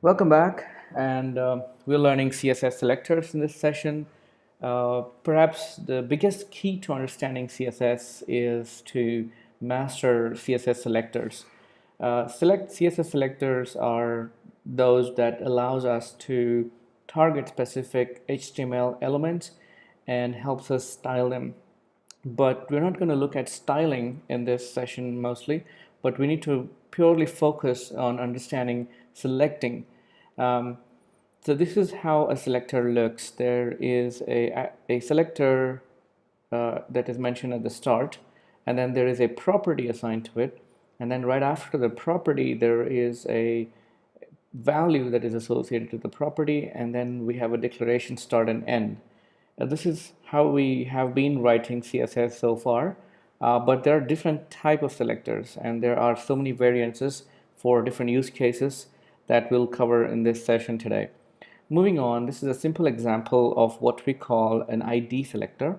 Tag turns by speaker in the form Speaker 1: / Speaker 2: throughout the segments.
Speaker 1: Welcome back, and we're learning CSS selectors in this session. Perhaps the biggest key to understanding CSS is to master CSS selectors. Select CSS selectors are those that allows us to target specific HTML elements and helps us style them. But we're not going to look at styling in this session mostly, but we need to purely focus on understanding selecting. Um, so this is how a selector looks. There is a selector that is mentioned at the start, and then there is a property assigned to it, and then right after the property there is a value that is associated to the property, and then we have a declaration start and end. This is how we have been writing CSS so far, but there are different type of selectors, and there are so many variances for different use cases that we'll cover in this session today. Moving on, this is a simple example of what we call an ID selector.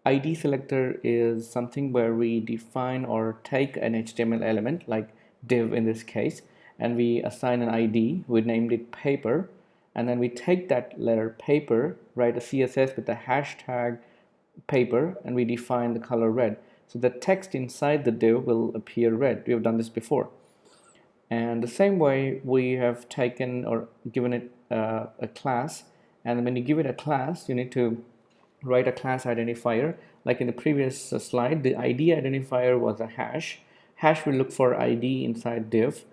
Speaker 1: ID selector is something where we define or take an HTML element, like div in this case, and we assign an ID. We named it paper, and then we take that letter paper, write a CSS with the hashtag paper, and we define the color red. So the text inside the div will appear red. We have done this before. And the same way we have taken or given it a class, and when you give it a class, you need to write a class identifier. Like in the previous slide, the ID identifier was a hash. Hash will look for ID inside div,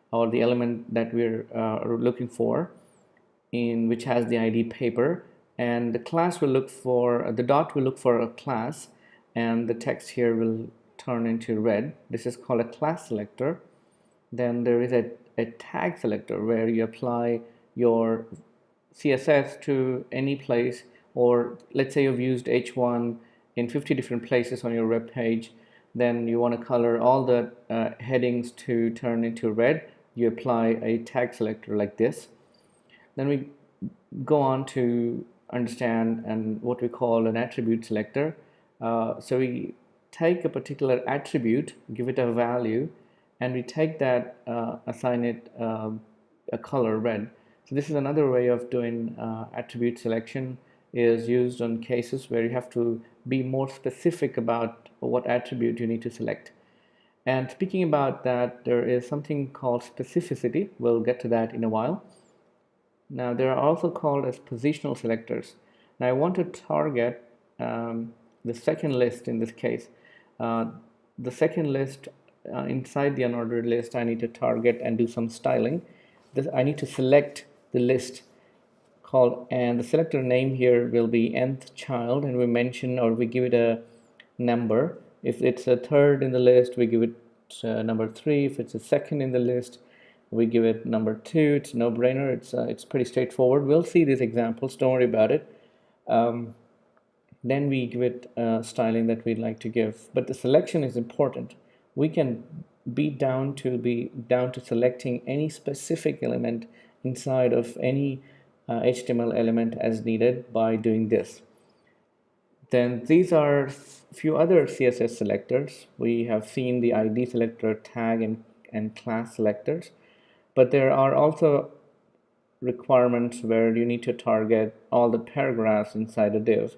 Speaker 1: or the element that we're looking for, in which has the ID paper, and the class will look for the dot will look for a class, and the text here will turn into red. This is called a class selector. Then there is a tag selector where you apply your CSS to any place, or let's say you've used H1 in 50 different places on your web page. Then you want to color all the headings to turn into red. You apply a tag selector like this. Then we go on to understand and what we call an attribute selector. So we take a particular attribute, give it a value, and we take that, assign it a color red. So this is another way of doing attribute selection, is used on cases where you have to be more specific about what attribute you need to select. And speaking about that, there is something called specificity. We'll get to that in a while. Now they are also called as positional selectors. Now I want to target the second list in this case. The second list inside the unordered list, I need to target and do some styling. I need to select the list called, and the selector name here will be nth child, and we mention or we give it a number. If it's a third in the list, we give it number 3. If it's a second in the list, we give it number 2. It's no-brainer. It's pretty straightforward. We'll see these examples. Don't worry about it. Then we give it styling that we'd like to give. But the selection is important. We can be down to selecting any specific element inside of any HTML element as needed by doing this. Then these are a few other CSS selectors. We have seen the ID selector, tag, and class selectors. But there are also requirements where you need to target all the paragraphs inside a div.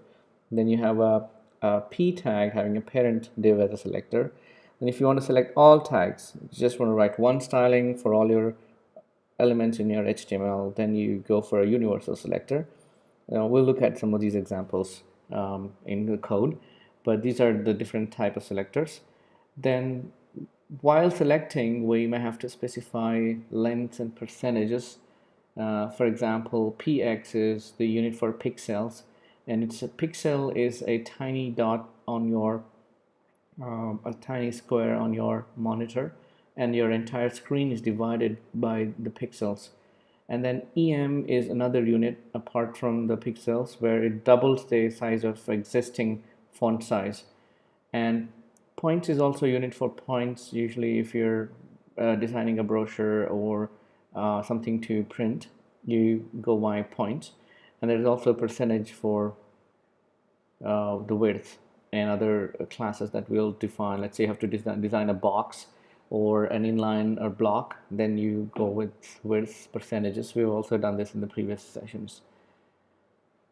Speaker 1: Then you have a p tag having a parent div as a selector. And if you want to select all tags, you just want to write one styling for all your elements in your HTML, then you go for a universal selector. We'll look at some of these examples in the code, but these are the different type of selectors. Then while selecting, we may have to specify lengths and percentages. For example, px is the unit for pixels, and it's a pixel is a tiny dot on your a tiny square on your monitor, and your entire screen is divided by the pixels. And then em is another unit apart from the pixels, where it doubles the size of existing font size. And points is also a unit for points. Usually if you're designing a brochure or something to print, you go by points. And there's also a percentage for the width and other classes that we'll define. Let's say you have to design a box or an inline or block, then you go with percentages. We've also done this in the previous sessions.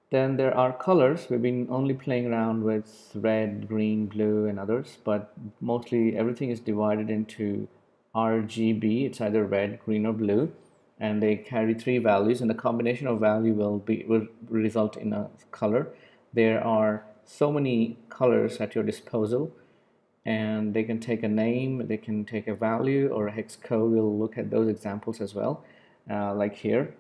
Speaker 1: Then there are colors. We've been only playing around with red, green, blue, and others, but mostly everything is divided into RGB. It's either red, green, or blue, and they carry three values, and the combination of value will result in a color. There are so many colors at your disposal, and they can take a name, they can take a value or a hex code. We'll look at those examples as well, like here.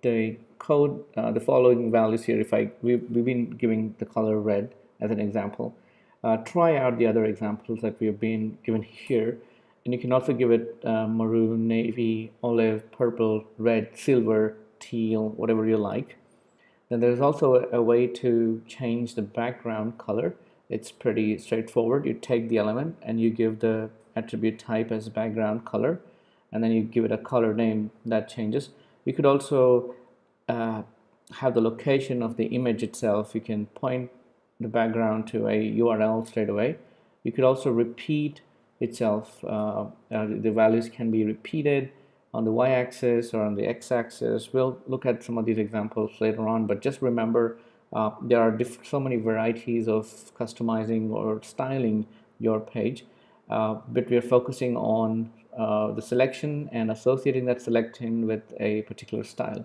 Speaker 1: The code, the following values here, we've been giving the color red as an example. Try out the other examples that we have been given here, and you can also give it maroon, navy, olive, purple, red, silver, teal, whatever you like. Then there's also a way to change the background color. It's pretty straightforward. You take the element and you give the attribute type as background color, and then you give it a color name that changes. You could also have the location of the image itself. You can point the background to a URL straight away. You could also repeat itself. The values can be repeated on the y-axis or on the x-axis. We'll look at some of these examples later on, but just remember there are so many varieties of customizing or styling your page, but we're focusing on the selection and associating that selection with a particular style.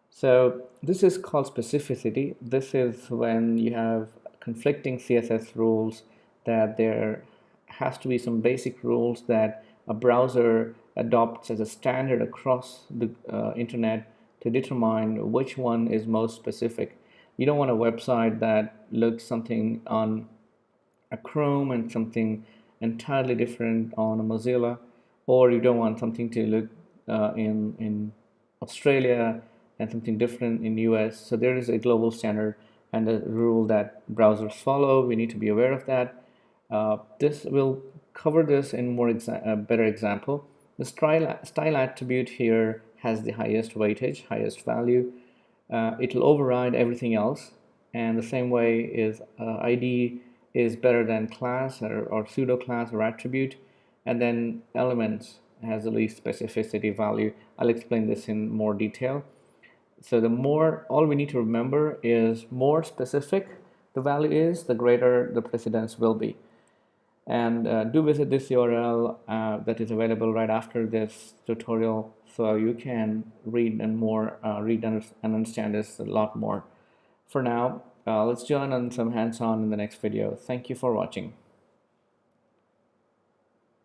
Speaker 1: So this is called specificity. This is when you have conflicting CSS rules, that there has to be some basic rules that a browser adopts as a standard across the internet to determine which one is most specific. You don't want a website that looks something on a Chrome and something entirely different on a Mozilla, or you don't want something to look in Australia and something different in US. So there is a global standard and a rule that browsers follow. We need to be aware of that. This will cover this in more better example. The style attribute here has the highest weightage, highest value. It will override everything else, and the same way is ID is better than class or pseudo class or attribute, and then elements has the least specificity value. I'll explain this in more detail. So all we need to remember is more specific the value is, the greater the precedence will be. And do visit this URL that is available right after this tutorial, so you can read and understand this a lot more. For now, let's join on some hands-on in the next video. Thank you for watching.